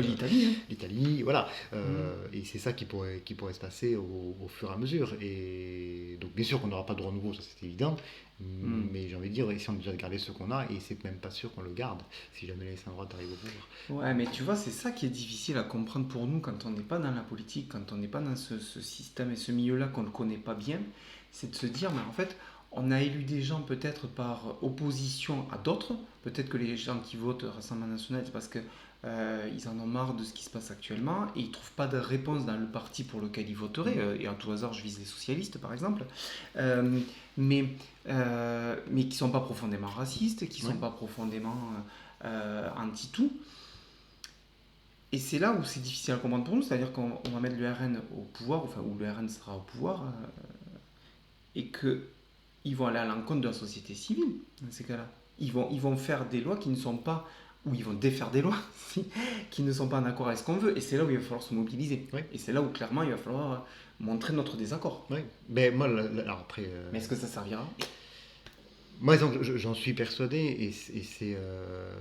l'Italie, hein. l'Italie, voilà. Et c'est ça qui pourrait se passer au fur et à mesure. Et donc, bien sûr qu'on n'aura pas de renouveau, ça c'est évident. Mais j'ai envie de dire, essayons déjà de garder ce qu'on a, et c'est même pas sûr qu'on le garde si jamais l'extrême droite arrive au pouvoir. Ouais, mais tu vois, c'est ça qui est difficile à comprendre pour nous quand on n'est pas dans la politique, quand on n'est pas dans ce système et ce milieu-là qu'on ne connaît pas bien, c'est de se dire, mais en fait, on a élu des gens peut-être par opposition à d'autres, peut-être que les gens qui votent Rassemblement National, c'est parce que ils en ont marre de ce qui se passe actuellement et ils ne trouvent pas de réponse dans le parti pour lequel ils voteraient. Et en tout hasard, je vise les socialistes, par exemple. Mais qui ne sont pas profondément racistes, qui ne sont pas profondément anti-tout. Et c'est là où c'est difficile à comprendre pour nous, c'est-à-dire qu'on va mettre le RN au pouvoir, enfin, où le RN sera au pouvoir, et qu'ils vont aller à l'encontre de la société civile, dans ces cas-là. Ils vont faire des lois qui ne sont pas, ou ils vont défaire des lois qui ne sont pas en accord avec ce qu'on veut, et c'est là où il va falloir se mobiliser. Oui. Et c'est là où, clairement, il va falloir montrer notre désaccord. Oui, mais moi, alors après... Mais est-ce que ça servira ? Moi, donc, j'en suis persuadé, et c'est...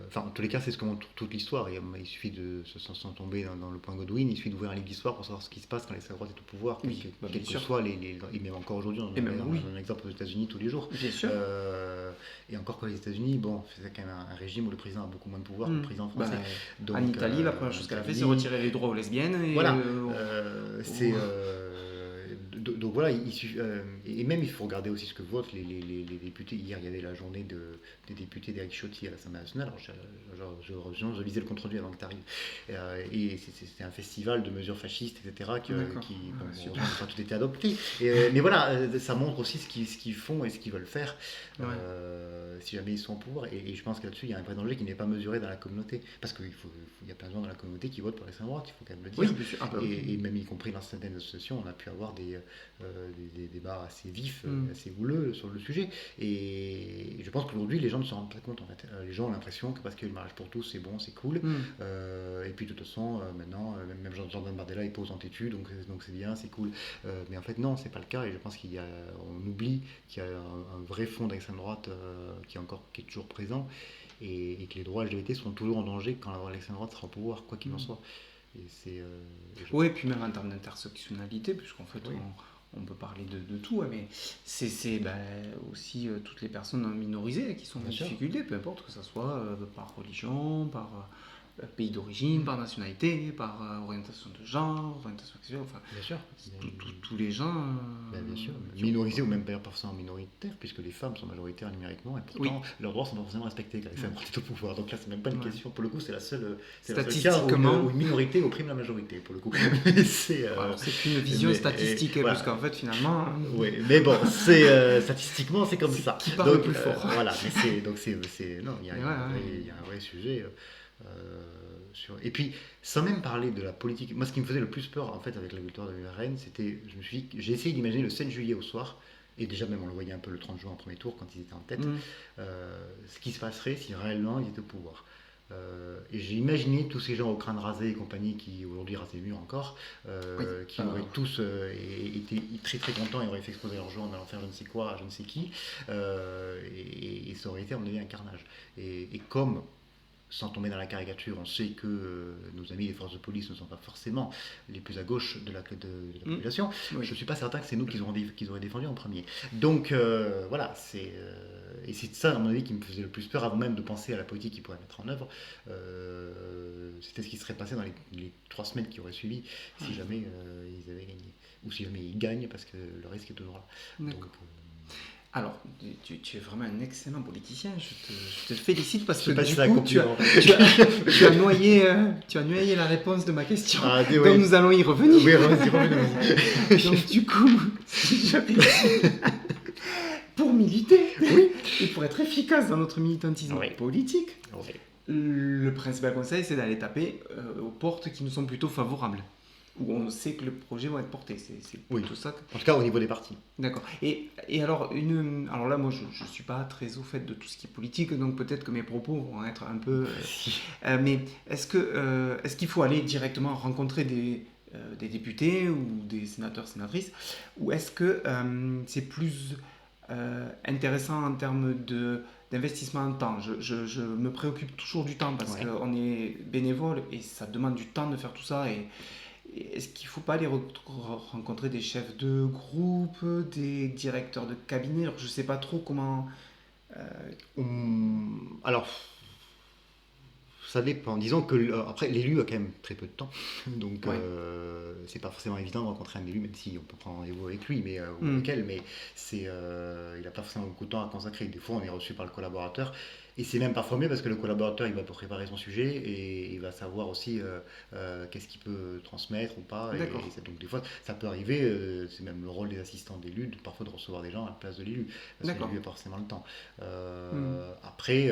Enfin, en tous les cas, c'est ce que montre toute l'histoire. Il suffit sans tomber dans le point Godwin, il suffit d'ouvrir un livre d'histoire pour savoir ce qui se passe quand l'extrême droite est au pouvoir, quel que soit et même encore aujourd'hui, on a un exemple aux États-Unis tous les jours. Bien sûr. Et encore que les États-Unis, bon, c'est quand même un régime où le président a beaucoup moins de pouvoir que le président français. Donc, en Italie, la première chose qu'elle a fait, c'est retirer les droits aux lesbiennes. Et voilà. Donc voilà, et même il faut regarder aussi ce que votent les députés. Hier, il y avait la journée des députés d'Éric Ciotti à l'Assemblée nationale. Alors, je lisais le compte-rendu avant que tu arrives. Et c'était un festival de mesures fascistes, etc. Pas tout été adopté. Mais voilà, ça montre aussi ce qu'ils font et ce qu'ils veulent faire si jamais ils sont au pouvoir. Et je pense que là-dessus, il y a un vrai danger qui n'est pas mesuré dans la communauté. Parce qu'il y a plein de gens dans la communauté qui votent pour l'extrême droite, il faut quand même le dire. Et même y compris dans certaines associations, on a pu avoir des débats assez vifs, assez houleux sur le sujet. Et je pense qu'aujourd'hui, les gens ne se rendent pas compte. En fait. Les gens ont l'impression que parce que le mariage pour tous, c'est bon, c'est cool. Et puis de toute façon, maintenant, même Jordan Bardella, il pose en têtu, donc c'est bien, c'est cool. Mais en fait, non, c'est pas le cas. Et je pense qu'on oublie qu'il y a un vrai fond d'extrême droite qui est toujours présent. Et que les droits LGBT seront toujours en danger quand l'extrême droite sera au pouvoir, quoi qu'il en soit. Oui, et puis même en termes d'intersectionnalité, puisqu'en fait on peut parler de tout, mais c'est aussi toutes les personnes minorisées qui sont en difficulté, peu importe que ce soit par religion, par pays d'origine, par nationalité, par orientation de genre, orientation sexuelle, enfin, bien sûr. Tous les gens... bien sûr, minorisés ou même pas forcément minoritaires, puisque les femmes sont majoritaires numériquement, et pourtant leurs droits sont pas forcément respectés quand les femmes sont au pouvoir. Donc là, c'est même pas une question, pour le coup, c'est la seule cas où une minorité opprime la majorité, pour le coup. Alors, c'est qu'une vision statistique, parce qu'en fait, finalement... Oui, mais bon, statistiquement, c'est comme ça. Qui parle le plus fort. Voilà, mais non, il y a un vrai sujet... Et puis, sans même parler de la politique, moi ce qui me faisait le plus peur en fait avec la victoire de l'URN, c'était, j'ai essayé d'imaginer le 7 juillet au soir, et déjà même on le voyait un peu le 30 juin en premier tour quand ils étaient en tête, ce qui se passerait si réellement ils étaient au pouvoir. Et j'ai imaginé tous ces gens au crâne rasé et compagnie qui aujourd'hui rasent les murs encore, qui auraient tous été très très contents et auraient fait exploser leur joie en allant faire je ne sais quoi, je ne sais qui, et ça aurait été à mon avis un carnage. Et comme sans tomber dans la caricature, on sait que nos amis des forces de police ne sont pas forcément les plus à gauche de la population. Je ne suis pas certain que c'est nous qu'ils auraient défendu en premier. Donc voilà, et c'est ça à mon avis qui me faisait le plus peur avant même de penser à la politique qu'ils pourraient mettre en œuvre. C'était ce qui serait passé dans les 3 semaines qui auraient suivi si jamais ils avaient gagné. Ou si jamais ils gagnent, parce que le risque est toujours là. Donc, alors, tu es vraiment un excellent politicien, je te félicite parce que du coup, tu as noyé la réponse de ma question. Donc nous allons y revenir. Oui, vas-y. Donc du coup, si j'avais pour militer et pour être efficace dans notre militantisme politique, le principal conseil, c'est d'aller taper aux portes qui nous sont plutôt favorables, où on sait que le projet va être porté. C'est tout ça. En tout cas, au niveau des partis. D'accord. Et alors là, moi, je ne suis pas très au fait de tout ce qui est politique, donc peut-être que mes propos vont être un peu... mais est-ce qu'il faut aller directement rencontrer des députés ou des sénateurs, sénatrices, ou est-ce que c'est plus intéressant en termes d'investissement en temps. Je me préoccupe toujours du temps parce Ouais. qu'on est bénévole et ça demande du temps de faire tout ça. Et est-ce qu'il ne faut pas aller rencontrer des chefs de groupe, des directeurs de cabinet? Alors, je ne sais pas trop comment. euh, Alors, ça dépend. Disons que après l'élu a quand même très peu de temps, donc Ouais. c'est pas forcément évident de rencontrer un élu, même si on peut prendre rendez-vous avec lui, ou Hmm. avec elle, mais il a pas forcément beaucoup de temps à consacrer. Des fois, on est reçu par le collaborateur, et c'est même parfois mieux parce que le collaborateur il va préparer son sujet et il va savoir aussi qu'est-ce qu'il peut transmettre ou pas. D'accord. Donc des fois, ça peut arriver. C'est même le rôle des assistants d'élus, parfois de recevoir des gens à la place de l'élu, parce que D'accord. l'élu n'a pas forcément le temps. Hmm. Après,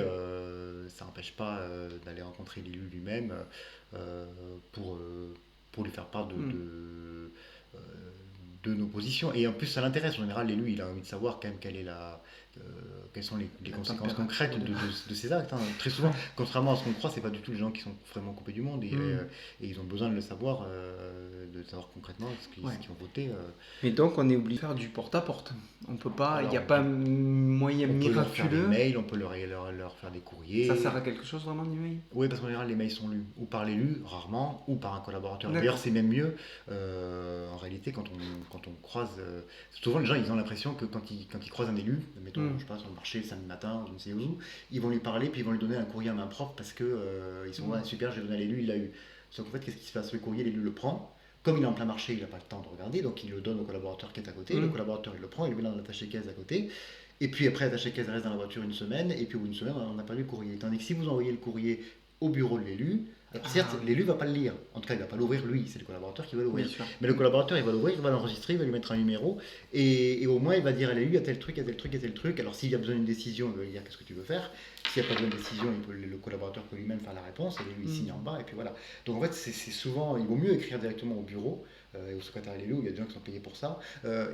ça n'empêche pas d'aller rencontrer l'élu lui-même euh, pour, euh, pour lui faire part Hmm. euh, de nos positions. Et en plus, ça l'intéresse. En général, l'élu, il a envie de savoir quand même quelles sont les La conséquences température concrètes de- de ces actes, hein. Très souvent, contrairement à ce qu'on croit, c'est pas du tout les gens qui sont vraiment coupés du monde Hmm. et ils ont besoin de le savoir, concrètement Ouais. ce qu'ils ont voté. Mais donc, on est obligé de faire du porte-à-porte. On peut pas, il Alors, n'y a pas moyen on peut leur faire des miraculeux. mails, on peut leur faire des courriers. Ça sert à quelque chose vraiment d'email? Oui, parce qu'en général, les mails sont lus ou par l'élu, rarement, ou par un collaborateur. D'accord. D'ailleurs, c'est même mieux, en réalité, quand on croise. Souvent, les gens, ils ont l'impression que quand ils croisent un élu, mettons, je sais pas, sur le marché, le samedi matin, je ne sais où, ils vont lui parler, puis ils vont lui donner un courrier à main propre parce que ils sont, ouais, super, j'ai donné à l'élu, il l'a eu. Sauf qu'en fait, qu'est-ce qui se passe? Le courrier, l'élu le prend. Comme il est en plein marché, il n'a pas le temps de regarder, donc il le donne au collaborateur qui est à côté. Le collaborateur, il le prend, il le met dans l'attaché caisse à côté. Et puis après, l'attaché caisse reste dans la voiture une semaine, et puis au bout d'une semaine, on n'a pas lu le courrier. Tandis que si vous envoyez le courrier au bureau de l'élu, alors certes, Ah, l'élu ne va pas le lire. En tout cas, il ne va pas l'ouvrir lui, c'est le collaborateur qui va l'ouvrir. oui, sûr. Mais le collaborateur, il va l'ouvrir, il va l'enregistrer, il va lui mettre un numéro, et au moins, il va dire à l'élu, il y a tel truc, il y a tel truc, il y a tel truc. Alors s'il y a besoin d'une décision, il va lui dire qu'est-ce que tu veux faire. S'il n'y a pas besoin de décision, le collaborateur peut lui-même faire la réponse, et l'élu, il signe en bas, et puis voilà. Donc en fait, c'est souvent, il vaut mieux écrire directement au bureau, et au secrétaire à l'élu, où il y a des gens qui sont payés pour ça,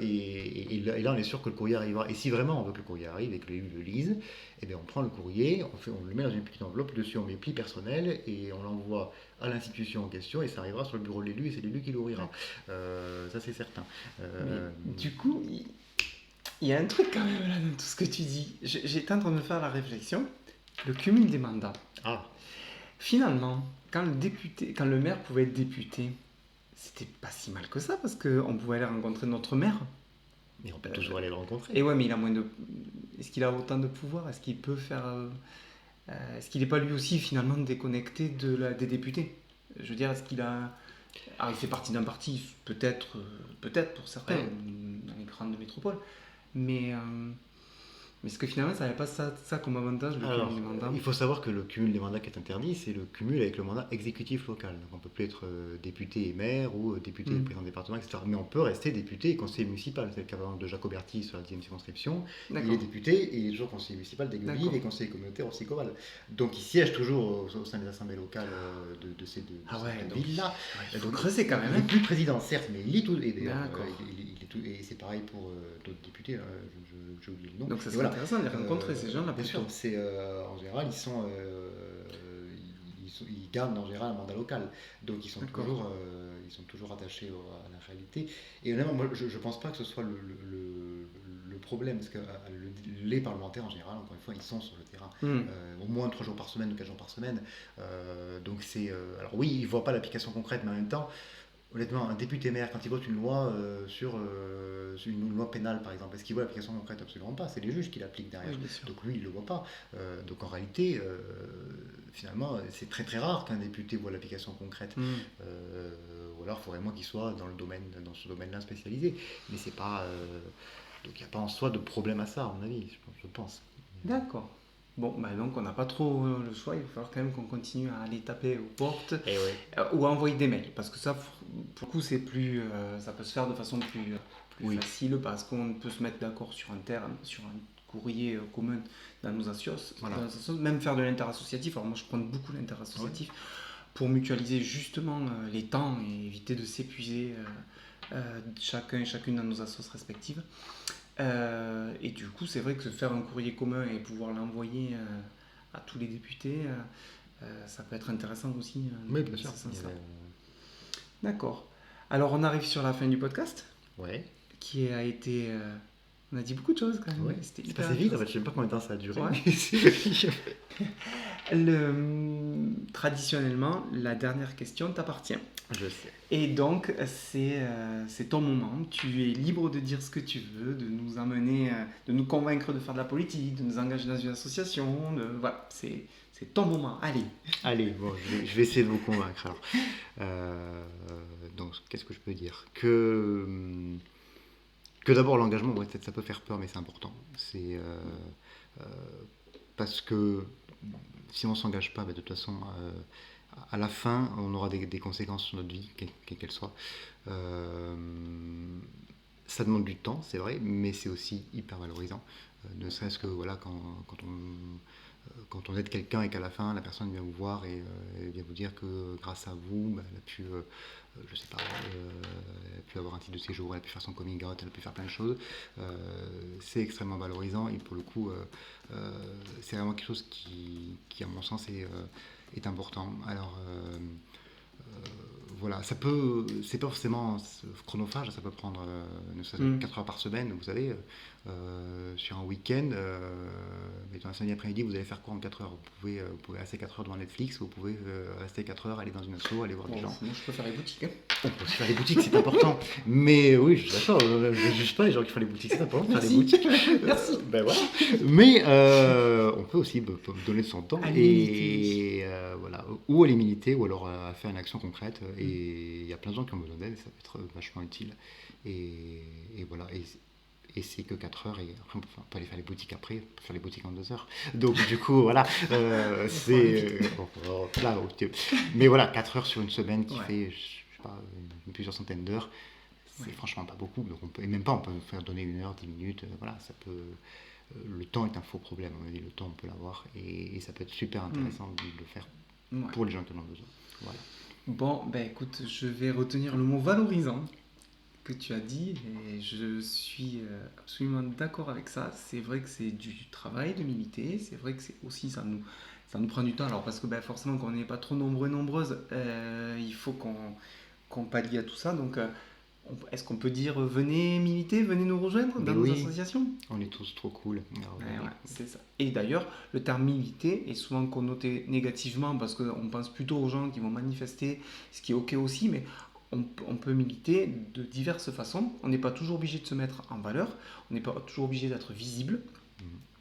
et là, on est sûr que le courrier arrivera. Et si vraiment on veut que le courrier arrive et que l'élu le lise, eh bien, on prend le courrier, on le met dans une petite enveloppe, dessus on met pli personnel, et on l'envoie à l'institution en question, et ça arrivera sur le bureau de l'élu, et c'est l'élu qui l'ouvrira. Ça, c'est certain. Mais du coup, il y a un truc quand même là dans tout ce que tu dis. J'étais en train de me faire la réflexion. Le cumul des mandats. Ah, Finalement, quand le maire pouvait être député, c'était pas si mal que ça parce qu'on pouvait aller rencontrer notre maire. mais on peut toujours aller le rencontrer. Et ouais, mais il a moins de. Est-ce qu'il a autant de pouvoir? Est-ce qu'il peut faire. Est-ce qu'il n'est pas lui aussi finalement déconnecté des députés? Je veux dire, est-ce qu'il a. Alors, il fait partie d'un parti, peut-être pour certains, Ouais. dans les grandes métropoles. Mais est-ce que finalement, ça n'avait pas ça comme avantage, le Alors, cumul des mandats? il faut savoir que le cumul des mandats qui est interdit, c'est le cumul avec le mandat exécutif local. Donc on ne peut plus être député et maire ou député et président de département, etc. Mais on peut rester député et conseiller municipal. C'est le cas par exemple de Jacoberti sur la 10e circonscription. Il D'accord. est député et il est toujours conseiller municipal d'Aiguebille D'accord. et conseiller communautaire au Sicoval. Donc il siège toujours au sein des assemblées locales de ces deux Ah ouais, donc villes-là. il faut Donc, creuser quand même. il n'est plus président, certes, mais il lit tout. Et d'ailleurs, D'accord. et c'est pareil pour d'autres députés, hein, j'ai oublié le nom. Donc ça Et serait intéressant de les rencontrer, ces gens-là, bien plutôt. sûr, en général, ils gardent en général un mandat local, donc D'accord. ils sont toujours attachés à la réalité. Et honnêtement, moi, je ne pense pas que ce soit le problème, parce que les parlementaires en général, encore une fois, ils sont sur le terrain, au moins 3 jours par semaine ou 4 jours par semaine. Donc alors oui, ils ne voient pas l'application concrète, mais en même temps, honnêtement, un député maire, quand il vote une loi sur une loi pénale, par exemple, est-ce qu'il voit l'application concrète? Absolument pas. C'est les juges qui l'appliquent derrière. Oui, bien sûr. Donc lui, il ne le voit pas. Donc en réalité, finalement, c'est très très rare qu'un député voit l'application concrète. Ou alors, il faudrait moins qu'il soit dans ce domaine-là spécialisé. Mais c'est pas. Donc il n'y a pas en soi de problème à ça, à mon avis, je pense. D'accord. Bon, bah donc on n'a pas trop le choix, il va falloir quand même qu'on continue à aller taper aux portes Et ouais. ou à envoyer des mails, parce que ça, pour le coup, c'est plus, ça peut se faire de façon plus Oui. facile, parce qu'on peut se mettre d'accord sur un terme, sur un courrier commun dans nos associations, Voilà. même faire de l'interassociatif. Alors moi, je prends beaucoup l'interassociatif pour mutualiser justement les temps et éviter de s'épuiser chacun et chacune dans nos associations respectives. Et du coup, c'est vrai que faire un courrier commun et pouvoir l'envoyer à tous les députés, ça peut être intéressant aussi. Oui, bien sûr. dans ce sens-là. D'accord. Alors, on arrive sur la fin du podcast, Ouais. qui a été On a dit beaucoup de choses quand même. Ouais, C'était c'est hyper passé vite, en intéressant. fait, je sais pas combien de temps ça a duré. Ouais. Mais c'est... Traditionnellement, la dernière question t'appartient. Je sais. Et donc, c'est ton moment. Tu es libre de dire ce que tu veux, de nous amener, de nous convaincre de faire de la politique, de nous engager dans une association. Voilà, c'est ton moment. Allez. Allez, bon, je vais essayer de vous convaincre alors. Donc, qu'est-ce que je peux dire que d'abord, l'engagement, ouais, peut-être ça peut faire peur, mais c'est important. C'est parce que si on ne s'engage pas, de toute façon, à la fin, on aura des conséquences sur notre vie, quelle qu'elle soit. Ça demande du temps, c'est vrai, mais c'est aussi hyper valorisant. Ne serait-ce que voilà, quand on aide quelqu'un et qu'à la fin, la personne vient vous voir et vient vous dire que grâce à vous, elle a pu, je sais pas, elle a pu avoir un titre de séjour, elle a pu faire son coming out, elle a pu faire plein de choses. C'est extrêmement valorisant et pour le coup, c'est vraiment quelque chose qui à mon sens, est important. Alors, voilà, c'est pas forcément chronophage, ça peut prendre ne serait-ce que 4 heures par semaine, vous savez, sur un week-end, mettons un samedi après-midi, vous allez faire quoi en 4 heures? Vous pouvez rester 4 heures devant Netflix, vous pouvez rester 4 heures, aller dans une asso, aller voir des gens. Moi, je peux faire les boutiques. On peut aussi faire les boutiques, c'est important. Mais oui, je suis d'accord, je ne juge pas les gens qui font les boutiques, c'est important de faire les boutiques. Merci. Ben voilà. Mais on peut aussi donner de son temps et voilà, ou aller militer, ou alors à faire une action concrète. Et il y a plein de gens qui ont besoin d'aide, et ça peut être vachement utile. Et voilà. Et c'est que 4 heures, et après on peut aller faire les boutiques après, on peut faire les boutiques en 2 heures. Donc du coup, voilà, c'est... là, mais voilà, 4 heures sur une semaine qui fait, je sais pas, plusieurs centaines d'heures, c'est franchement pas beaucoup. Donc on peut, et même pas, on peut faire donner 1 heure, 10 minutes, voilà, ça peut... le temps est un faux problème, on a dit, le temps on peut l'avoir, et ça peut être super intéressant de le faire pour les gens qui en ont besoin. Voilà. Bon, ben écoute, je vais retenir le mot valorisant que tu as dit et je suis absolument d'accord avec ça. C'est vrai que c'est du travail de militer, c'est vrai que c'est aussi ça nous prend du temps. Alors parce que forcément quand on n'est pas trop nombreuses, il faut qu'on pallie à tout ça. Donc est-ce qu'on peut dire venez militer, venez nous rejoindre dans nos associations? On est tous trop cool. Ouais, c'est ça. Et d'ailleurs, le terme militer est souvent connoté négativement parce qu'on pense plutôt aux gens qui vont manifester, ce qui est ok aussi, mais on peut militer de diverses façons. On n'est pas toujours obligé de se mettre en valeur, on n'est pas toujours obligé d'être visible.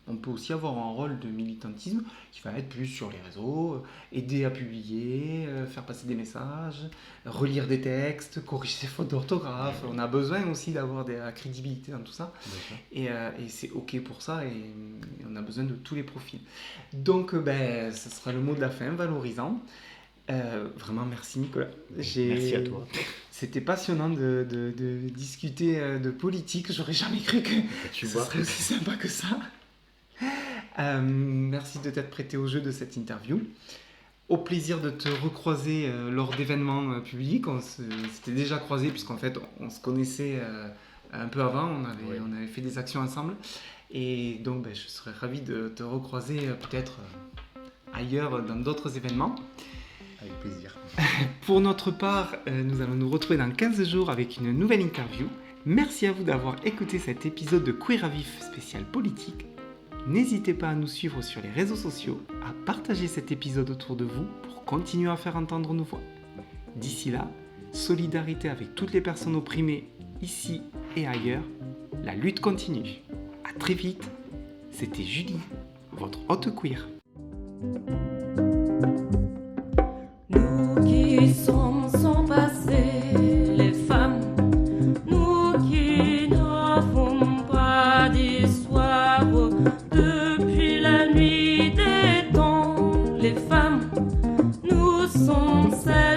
On peut aussi avoir un rôle de militantisme qui va être plus sur les réseaux, aider à publier, faire passer des messages, relire des textes, corriger ses fautes d'orthographe. On a besoin aussi d'avoir de la crédibilité dans tout ça. Et c'est ok pour ça et on a besoin de tous les profils. Donc ce sera le mot de la fin, valorisant. Vraiment merci Nicolas. Merci à toi. C'était passionnant de discuter de politique. J'aurais jamais cru que ce serait aussi sympa que ça. Merci de t'être prêté au jeu de cette interview. Au plaisir de te recroiser lors d'événements publics. On s'était déjà croisés puisqu'en fait on se connaissait un peu avant. On avait fait des actions ensemble. Et donc je serais ravi de te recroiser peut-être ailleurs dans d'autres événements. Avec plaisir. Pour notre part, nous allons nous retrouver dans 15 jours avec une nouvelle interview. Merci à vous d'avoir écouté cet épisode de Queer à Vif spécial politique. N'hésitez pas à nous suivre sur les réseaux sociaux, à partager cet épisode autour de vous pour continuer à faire entendre nos voix. D'ici là, solidarité avec toutes les personnes opprimées ici et ailleurs, la lutte continue. À très vite, c'était Julie, votre hôte queer. Nous qui sommes sans passé, les femmes, nous qui n'avons pas d'histoire, depuis la nuit des temps, les femmes, nous sommes celles